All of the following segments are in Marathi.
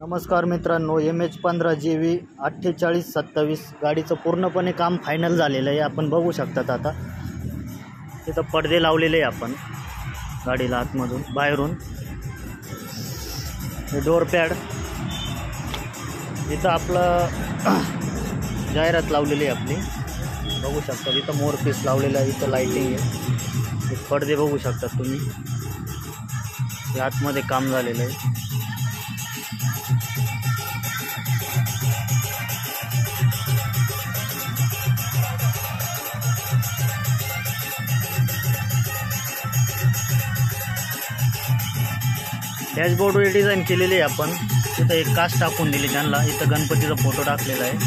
नमस्कार मित्रांनो, MH15 JV 4827 गाडीचं पूर्णपणे काम फायनल झालेलं आहे. आपण बघू शकतात. आता तिथं पडदे लावलेले आहे आपण गाडीला आतमधून बाहेरून. हे डोर पॅड इथं आपलं जाहिरात लावलेली आहे आपली, बघू शकता. इथं मोर पीस लावलेला आहे, इथं लाइटिंग आहे. हे पडदे बघू शकतात तुम्ही. हे आतमध्ये काम झालेलं आहे. डॅशबोर्ड डिझाईन केलेली आहे आपण. इथं एक काच टाकून दिली त्यांना. इथं गणपतीचा फोटो टाकलेला आहे.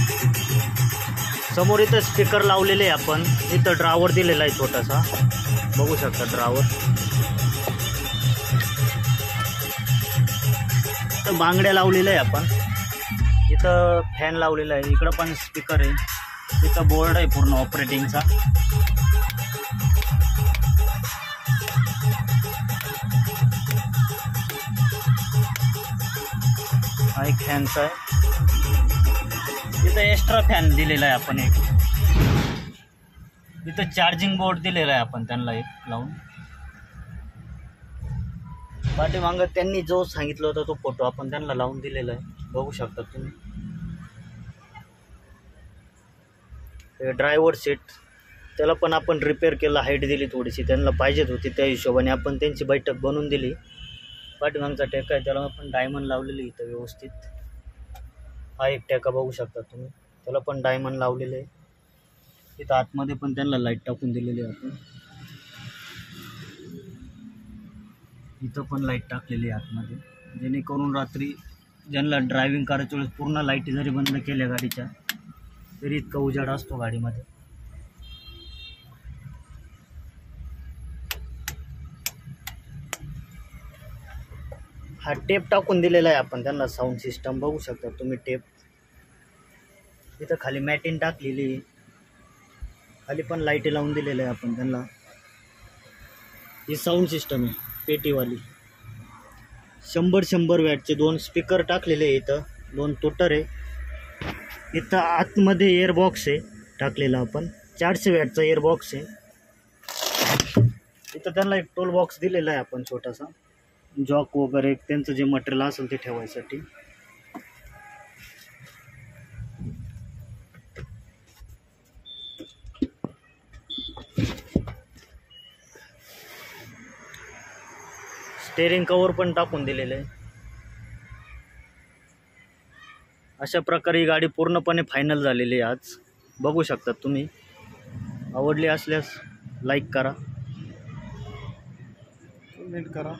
समोर इथं स्पीकर लावलेले आहे आपण. इथं ड्रावर दिलेला आहे छोटासा, बघू शकता ड्रावर. इथं बांगड्या लावलेल्या आहे आपण. इथं फॅन लावलेला आहे. इकडं पण स्पीकर आहे. इथं बोर्ड आहे पूर्ण ऑपरेटिंगचा. हा एक फॅनचा आहे. इथं एक्स्ट्रा फॅन दिलेला आहे आपण एक. इथं चार्जिंग बोर्ड दिलेला आहे आपण त्यांना एक लावून. पाठीमागं त्यांनी जो सांगितलं होता तो फोटो आपण त्यांना लावून दिलेला आहे, बघू शकता तुम्ही. ड्रायव्हर सीट त्याला पण आपण रिपेअर केलं, हाईट दिली थोडीशी. त्यांना पाहिजेत होती त्या हिशोबाने आपण त्यांची बैठक बनवून दिली. पाठीमागचा टेका आहे त्याला आपण डायमंड लावलेली इथं व्यवस्थित. हा एक टेका बघू शकता तुम्ही, त्याला पण डायमंड लावलेले आहे. इथं आतमध्ये पण त्यांना लाईट टाकून दिलेली आहे आपण. इथं पण लाईट टाकलेली आहे आतमध्ये, जेणेकरून रात्री ज्यांना ड्रायव्हिंग करायच्या वेळेस पूर्ण लाईटी जरी बंद केल्या गाडीच्या तरी इतका उजाड असतो गाडीमध्ये. हा टेप टाकून दिलेला आहे आपण त्यांना. साऊंड सिस्टम बघू शकता तुम्ही टेप. इथं खाली मॅटिन टाकलेली. खाली पण लाईटी लावून दिलेल्या आहे आपण त्यांना. ही साऊंड सिस्टम आहे पेटीवाली. 100 वॅटचे 2 स्पीकर टाकलेले आहे. इथं 2 तोटर आहे. इथं आतमध्ये एअरबॉक्स आहे टाकलेला आपण. 400 वॅटचा एअरबॉक्स आहे. इथं त्यांना एक टोल बॉक्स दिलेला आहे आपण छोटासा. जॉक वगैरे त्यांचं जे मटेरियल असेल ते ठेवायसाठी. स्टेअरिंग कव्हर पण टाकून दिलेलं आहे. अशा प्रकारे ही गाडी पूर्णपणे फायनल झालेली आहे आज, बघू शकता तुम्ही. आवडली असल्यास लाईक करा, कमेंट करा.